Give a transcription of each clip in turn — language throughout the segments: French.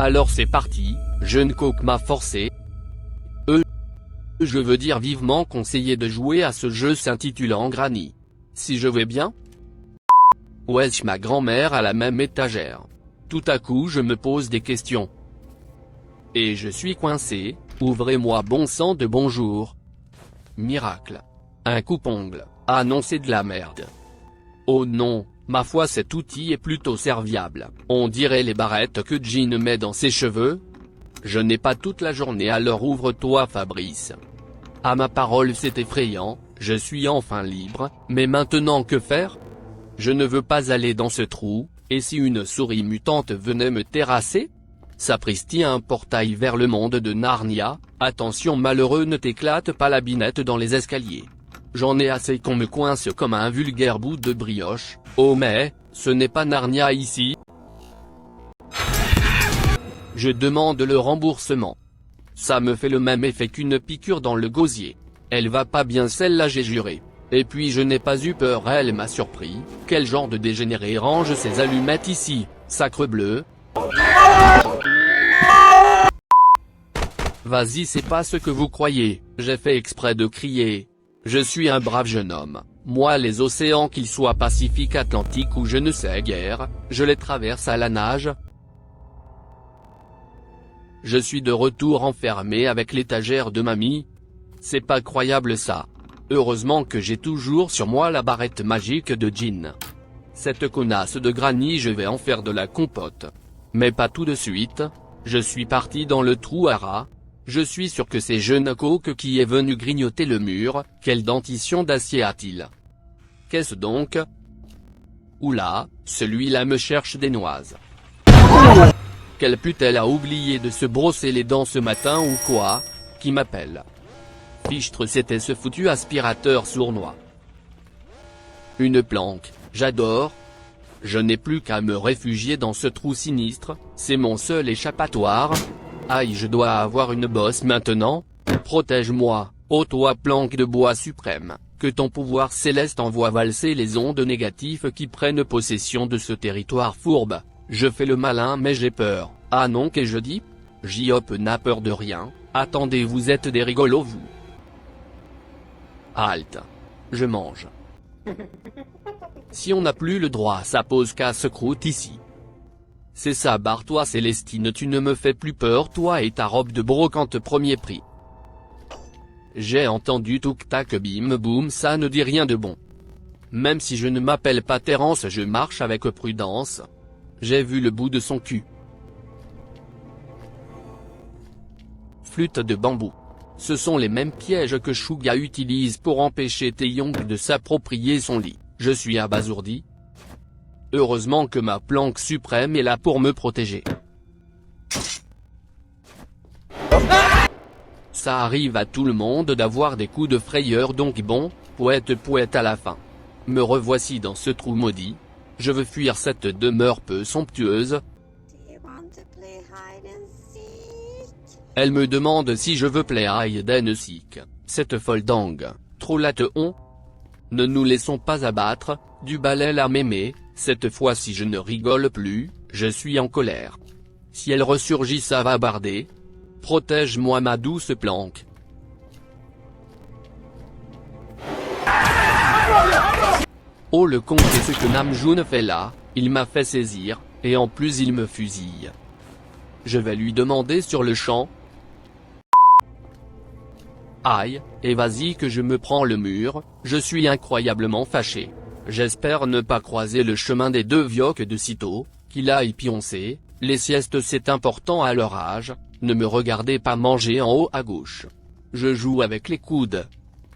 Alors c'est parti, jeune coq m'a forcé. Je veux dire vivement conseiller de jouer à ce jeu s'intitulant Granny. Si je vais bien? Wesh, ma grand-mère à la même étagère. Tout à coup je me pose des questions. Et je suis coincé, ouvrez-moi bon sang de bonjour. Miracle. Un coupe-ongle. Ah non, c'est de la merde. Oh non, ma foi cet outil est plutôt serviable. On dirait les barrettes que Jean met dans ses cheveux. Je n'ai pas toute la journée alors ouvre-toi Fabrice. À ma parole c'est effrayant, je suis enfin libre, mais maintenant que faire? Je ne veux pas aller dans ce trou, et si une souris mutante venait me terrasser? Sapristi, un portail vers le monde de Narnia, attention malheureux ne t'éclate pas la binette dans les escaliers. J'en ai assez qu'on me coince comme un vulgaire bout de brioche, oh mais, ce n'est pas Narnia ici. Je demande le remboursement. Ça me fait le même effet qu'une piqûre dans le gosier. Elle va pas bien celle-là j'ai juré. Et puis je n'ai pas eu peur, elle m'a surpris. Quel genre de dégénéré range ses allumettes ici, sacre bleu. Vas-y, c'est pas ce que vous croyez, j'ai fait exprès de crier. Je suis un brave jeune homme, moi les océans qu'ils soient Pacifique, Atlantique ou je ne sais guère, je les traverse à la nage. Je suis de retour enfermé avec l'étagère de mamie. C'est pas croyable ça. Heureusement que j'ai toujours sur moi la barrette magique de Jean. Cette connasse de Granny je vais en faire de la compote. Mais pas tout de suite, je suis parti dans le trou à rats. Je suis sûr que c'est jeune coq qui est venu grignoter le mur, quelle dentition d'acier a-t-il? Qu'est-ce donc? Oula, celui-là me cherche des noises. Quelle pute elle a oublié de se brosser les dents ce matin ou quoi? Qui m'appelle? Fichtre, c'était ce foutu aspirateur sournois. Une planque, j'adore. Je n'ai plus qu'à me réfugier dans ce trou sinistre, c'est mon seul échappatoire. Aïe, je dois avoir une bosse maintenant. Protège-moi, ô toi planque de bois suprême, que ton pouvoir céleste envoie valser les ondes négatives qui prennent possession de ce territoire fourbe. Je fais le malin mais j'ai peur. Ah non, qu'ai-je dit? J-Hop n'a peur de rien. Attendez, vous êtes des rigolos vous. Halte. Je mange. Si on n'a plus le droit ça pose casse-croûte ici. C'est ça, barre-toi Célestine, tu ne me fais plus peur toi et ta robe de brocante premier prix. J'ai entendu touc-tac bim boum, ça ne dit rien de bon. Même si je ne m'appelle pas Terence, je marche avec prudence. J'ai vu le bout de son cul. Flûte de bambou. Ce sont les mêmes pièges que Shuga utilise pour empêcher Taeyong de s'approprier son lit. Je suis abasourdi. Heureusement que ma planque suprême est là pour me protéger. Ça arrive à tout le monde d'avoir des coups de frayeur donc bon, poète à la fin. Me revoici dans ce trou maudit. Je veux fuir cette demeure peu somptueuse. Elle me demande si je veux play hide and seek. Cette folle dingue, trop la teon. Ne nous laissons pas abattre, du balai la mémé, cette fois-ci je ne rigole plus, je suis en colère. Si elle ressurgit ça va barder. Protège-moi ma douce planque. Oh le con, c'est ce que Namjoon fait là, il m'a fait saisir, et en plus il me fusille. Je vais lui demander sur le champ. Aïe, et vas-y que je me prends le mur, je suis incroyablement fâché. J'espère ne pas croiser le chemin des deux vioques de sitôt, qu'il aille pioncer, les siestes c'est important à leur âge, ne me regardez pas manger en haut à gauche. Je joue avec les coudes.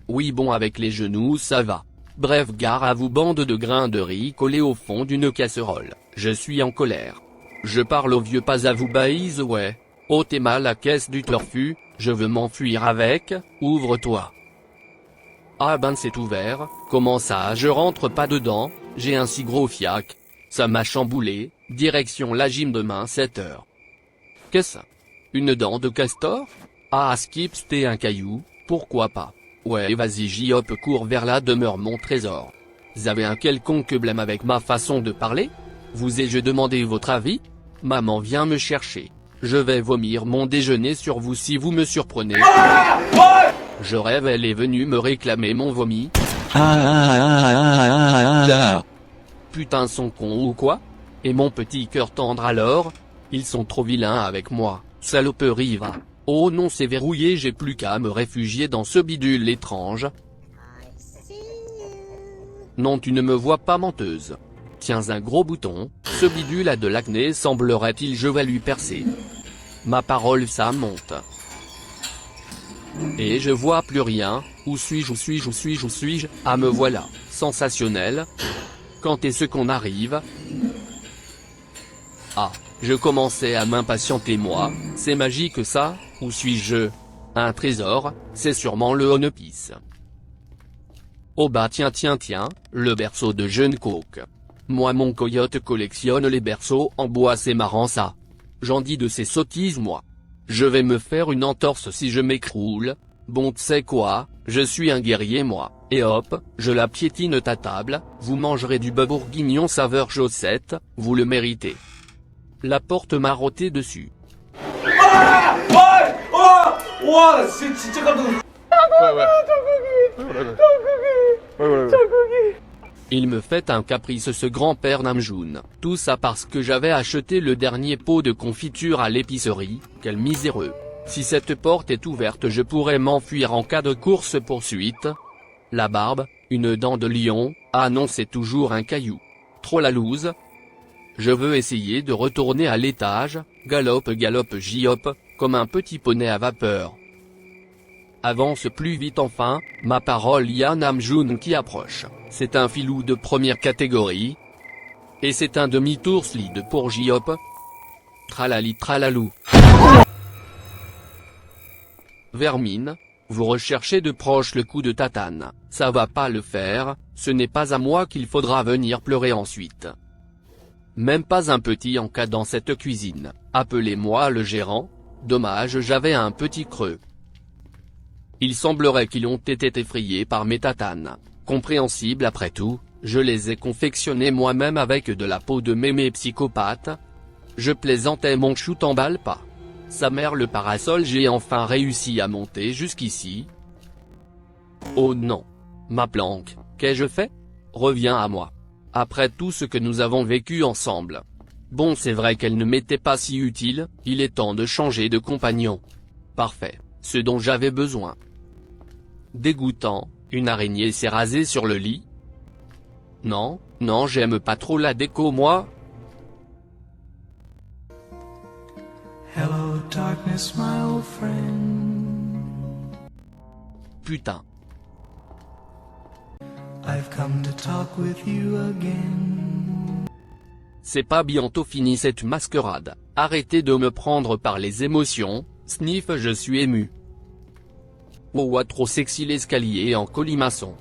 Oui bon avec les genoux ça va. Bref gare à vous bande de grains de riz collés au fond d'une casserole, je suis en colère. Je parle au vieux pas à vous baïse ouais. Oh t'es mal la caisse du torfu, je veux m'enfuir avec, ouvre-toi. Ah ben c'est ouvert, comment ça je rentre pas dedans, j'ai un si gros fiac. Ça m'a chamboulé, direction la gym demain 7h. Qu'est-ce? Une dent de castor? Ah skip c'était un caillou, pourquoi pas. Ouais vas-y J-Hop cours vers la demeure mon trésor. Vous avez un quelconque blême avec ma façon de parler? Vous ai-je demandé votre avis? Maman vient me chercher. Je vais vomir mon déjeuner sur vous si vous me surprenez. Je rêve, elle est venue me réclamer mon vomi. Putain, sont cons ou quoi? Et mon petit cœur tendre alors? Ils sont trop vilains avec moi, saloperie va. Oh non, c'est verrouillé, j'ai plus qu'à me réfugier dans ce bidule étrange. Non, tu ne me vois pas, menteuse. Tiens, un gros bouton, ce bidule a de l'acné, semblerait-il, je vais lui percer. Ma parole, ça monte. Et je vois plus rien. Où suis-je? Ah, me voilà. Sensationnel. Quand est-ce qu'on arrive? Ah, je commençais à m'impatienter moi. C'est magique ça. Où suis-je? Un trésor, c'est sûrement le One Piece. Oh bah tiens, le berceau de jeune coq. Moi mon coyote collectionne les berceaux en bois, c'est marrant ça. J'en dis de ces sottises moi. Je vais me faire une entorse si je m'écroule. Bon, t'sais quoi, je suis un guerrier moi, et hop, je la piétine ta table, vous mangerez du bœuf bourguignon saveur chaussette, vous le méritez. La porte m'a roté dessus. Il me fait un caprice ce grand-père Namjoon, tout ça parce que j'avais acheté le dernier pot de confiture à l'épicerie, quel miséreux. Si cette porte est ouverte je pourrais m'enfuir en cas de course-poursuite. La barbe, une dent de lion, ah non c'est toujours un caillou. Trop la loose. Je veux essayer de retourner à l'étage, galope j'y-hop, comme un petit poney à vapeur. Avance plus vite enfin, ma parole, y a Namjoon qui approche, c'est un filou de première catégorie. Et c'est un demi-tour slide pour j'y-hop. Tralali tralalou. Vermine, vous recherchez de proche le coup de tatane, ça va pas le faire, ce n'est pas à moi qu'il faudra venir pleurer ensuite. Même pas un petit encas dans cette cuisine, appelez-moi le gérant, dommage j'avais un petit creux. Il semblerait qu'ils ont été effrayés par mes tatanes, compréhensible après tout, je les ai confectionnés moi-même avec de la peau de mémé psychopathe. Je plaisantais, mon chou t'emballe pas. Sa mère le parasol, j'ai enfin réussi à monter jusqu'ici. Oh non. Ma planque, qu'ai-je fait? Reviens à moi. Après tout ce que nous avons vécu ensemble. Bon, c'est vrai qu'elle ne m'était pas si utile, il est temps de changer de compagnon. Parfait, ce dont j'avais besoin. Dégoûtant, une araignée s'est rasée sur le lit. Non, j'aime pas trop la déco moi. Hello darkness, my old friend. Putain. I've come to talk with you again. C'est pas bientôt fini cette mascarade, arrêtez de me prendre par les émotions, sniff je suis ému. Oh trop sexy l'escalier en colimaçon.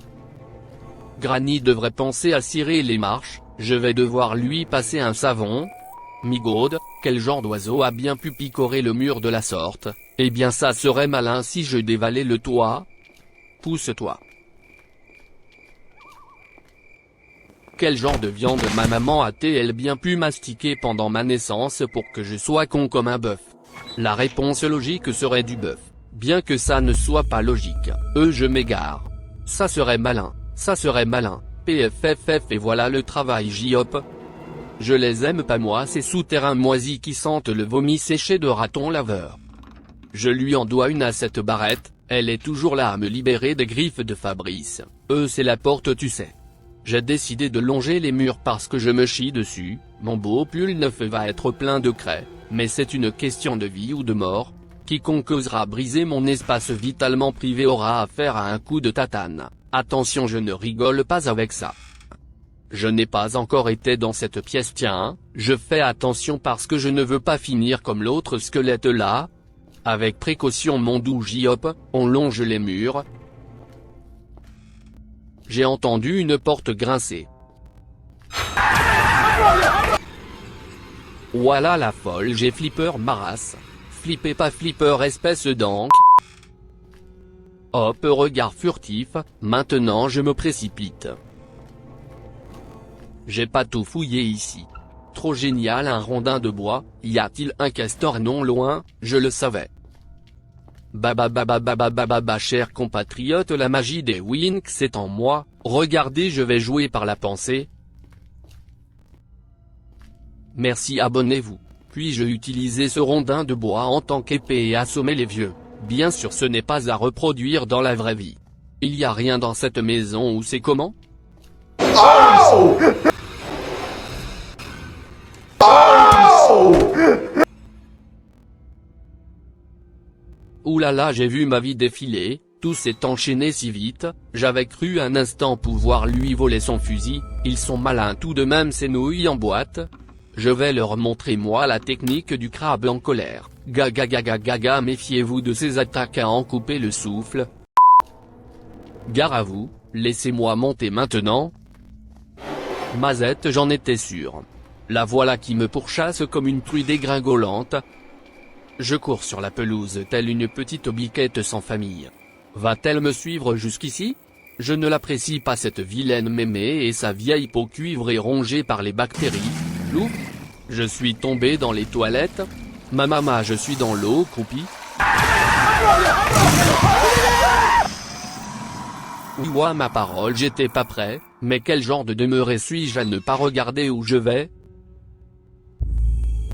Granny devrait penser à cirer les marches, je vais devoir lui passer un savon. Migaude, quel genre d'oiseau a bien pu picorer le mur de la sorte? Eh bien ça serait malin si je dévalais le toit. Pousse-toi. Quel genre de viande ma maman a-t-elle bien pu mastiquer pendant ma naissance pour que je sois con comme un bœuf? La réponse logique serait du bœuf, bien que ça ne soit pas logique, je m'égare. Ça serait malin, PFFF et voilà le travail j'y-hop. Je les aime pas moi ces souterrains moisis qui sentent le vomi séché de raton laveur. Je lui en dois une à cette barrette, elle est toujours là à me libérer des griffes de Fabrice, c'est la porte tu sais. J'ai décidé de longer les murs parce que je me chie dessus, mon beau pull neuf va être plein de craie, mais c'est une question de vie ou de mort. Quiconque osera briser mon espace vitalement privé aura affaire à un coup de tatane. Attention, je ne rigole pas avec ça. Je n'ai pas encore été dans cette pièce, tiens, je fais attention parce que je ne veux pas finir comme l'autre squelette là. Avec précaution mon doux j'y-hop, on longe les murs. J'ai entendu une porte grincer. Voilà la folle, j'ai flipper ma race. Flippez pas flipper espèce d'anque. Hop, regard furtif, maintenant je me précipite. J'ai pas tout fouillé ici. Trop génial, un rondin de bois. Y a-t-il un castor non loin? Je le savais. Bah, chers compatriotes, la magie des Winx est en moi. Regardez, je vais jouer par la pensée. Merci, abonnez-vous. Puis-je utiliser ce rondin de bois en tant qu'épée et assommer les vieux? Bien sûr, ce n'est pas à reproduire dans la vraie vie. Il y a rien dans cette maison ou c'est comment? Oh! Ouh là là, j'ai vu ma vie défiler, tout s'est enchaîné si vite, j'avais cru un instant pouvoir lui voler son fusil, ils sont malins tout de même ces nouilles en boîte. Je vais leur montrer moi la technique du crabe en colère. Gaga, méfiez-vous de ces attaques à en couper le souffle. Gare à vous, laissez-moi monter maintenant. Mazette, j'en étais sûr. La voilà qui me pourchasse comme une truie dégringolante. Je cours sur la pelouse telle une petite biquette sans famille. Va-t-elle me suivre jusqu'ici? Je ne l'apprécie pas cette vilaine mémé et sa vieille peau cuivrée rongée par les bactéries. Loup, je suis tombé dans les toilettes. Maman, je suis dans l'eau, croupi. Ouah, ma parole, j'étais pas prêt, mais quel genre de demeuré suis-je à ne pas regarder où je vais?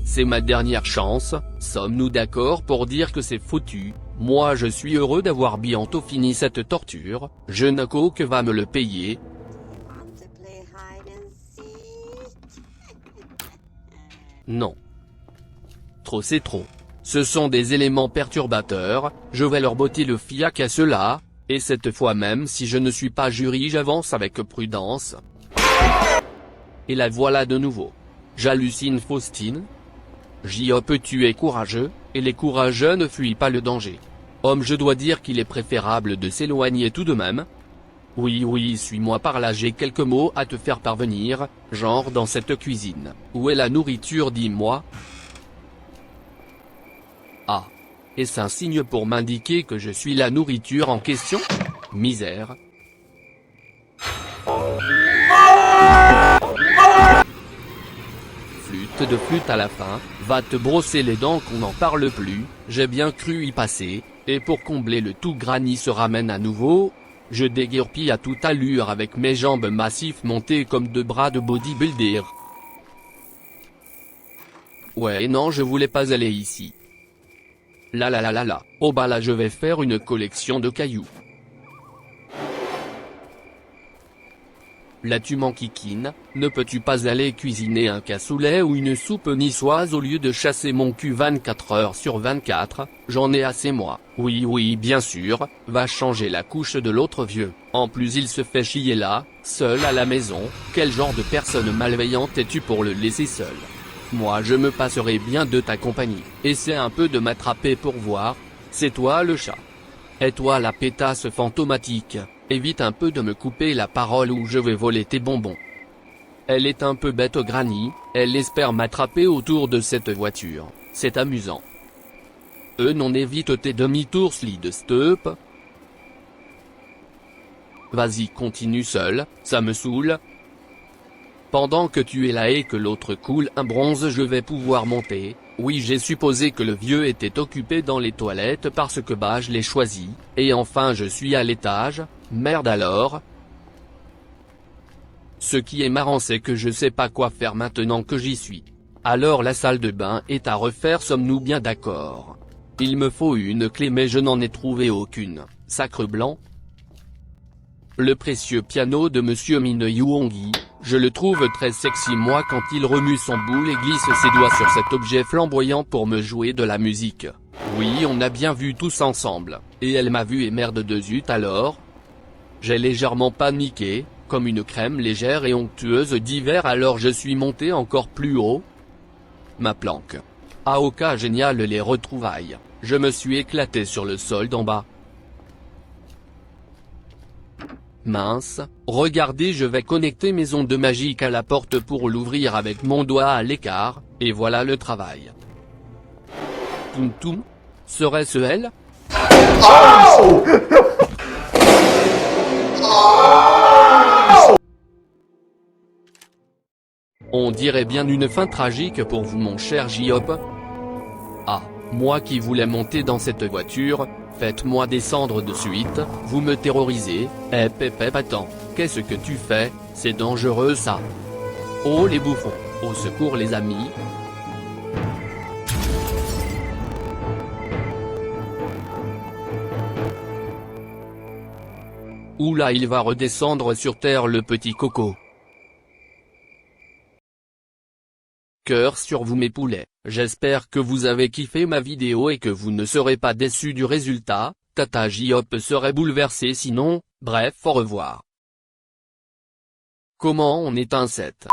C'est ma dernière chance, sommes-nous d'accord pour dire que c'est foutu? Moi je suis heureux d'avoir bientôt fini cette torture, je ne que va me le payer. Non. Trop c'est trop. Ce sont des éléments perturbateurs, je vais leur botter le fiac à ceux-là, et cette fois même si je ne suis pas jury j'avance avec prudence. Et la voilà de nouveau. J'hallucine Faustine. J.O.P. tu es courageux, et les courageux ne fuient pas le danger. Homme, je dois dire qu'il est préférable de s'éloigner tout de même. Oui, suis-moi par là, j'ai quelques mots à te faire parvenir, genre dans cette cuisine. Où est la nourriture, dis-moi? Ah. Est-ce un signe pour m'indiquer que je suis la nourriture en question? Misère. De flûte à la fin, va te brosser les dents qu'on n'en parle plus, j'ai bien cru y passer, et pour combler le tout Granny se ramène à nouveau, je déguerpille à toute allure avec mes jambes massives montées comme deux bras de bodybuilder. Ouais non je voulais pas aller ici. Là, oh bah là je vais faire une collection de cailloux. Là tu m'enquiquines, ne peux-tu pas aller cuisiner un cassoulet ou une soupe niçoise au lieu de chasser mon cul 24 heures sur 24, j'en ai assez moi. Oui bien sûr, va changer la couche de l'autre vieux, en plus il se fait chier là, seul à la maison, quel genre de personne malveillante es-tu pour le laisser seul? Moi je me passerai bien de ta compagnie, essaie un peu de m'attraper pour voir, c'est toi le chat. Et toi la pétasse fantomatique. Évite un peu de me couper la parole ou je vais voler tes bonbons. Elle est un peu bête Granny, elle espère m'attraper autour de cette voiture, c'est amusant. Non évite tes demi-tours slide stop. Vas-y continue seul, ça me saoule. Pendant que tu es là et que l'autre coule un bronze je vais pouvoir monter. Oui j'ai supposé que le vieux était occupé dans les toilettes parce que bah je l'ai choisi, et enfin je suis à l'étage, merde alors. Ce qui est marrant c'est que je sais pas quoi faire maintenant que j'y suis. Alors la salle de bain est à refaire, sommes-nous bien d'accord? Il me faut une clé mais je n'en ai trouvé aucune, sacre blanc. Le précieux piano de Monsieur Min Yuongi, je le trouve très sexy moi quand il remue son boule et glisse ses doigts sur cet objet flamboyant pour me jouer de la musique. Oui on a bien vu tous ensemble, et elle m'a vu et merde de zut alors. J'ai légèrement paniqué, comme une crème légère et onctueuse d'hiver alors je suis monté encore plus haut. Ma planque. Aoka génial les retrouvailles, je me suis éclaté sur le sol d'en bas. Mince, regardez je vais connecter mes ondes magiques à la porte pour l'ouvrir avec mon doigt à l'écart, et voilà le travail. Toum toum, serait-ce elle? Oh! On dirait bien une fin tragique pour vous mon cher J-Hop. Ah, moi qui voulais monter dans cette voiture, faites-moi descendre de suite, vous me terrorisez. Attends, qu'est-ce que tu fais, c'est dangereux ça. Oh les bouffons, au secours les amis. Oula, il va redescendre sur terre le petit coco. Cœur sur vous mes poulets, j'espère que vous avez kiffé ma vidéo et que vous ne serez pas déçus du résultat. Tata J-Hop serait bouleversé sinon. Bref, au revoir. Comment on éteint cette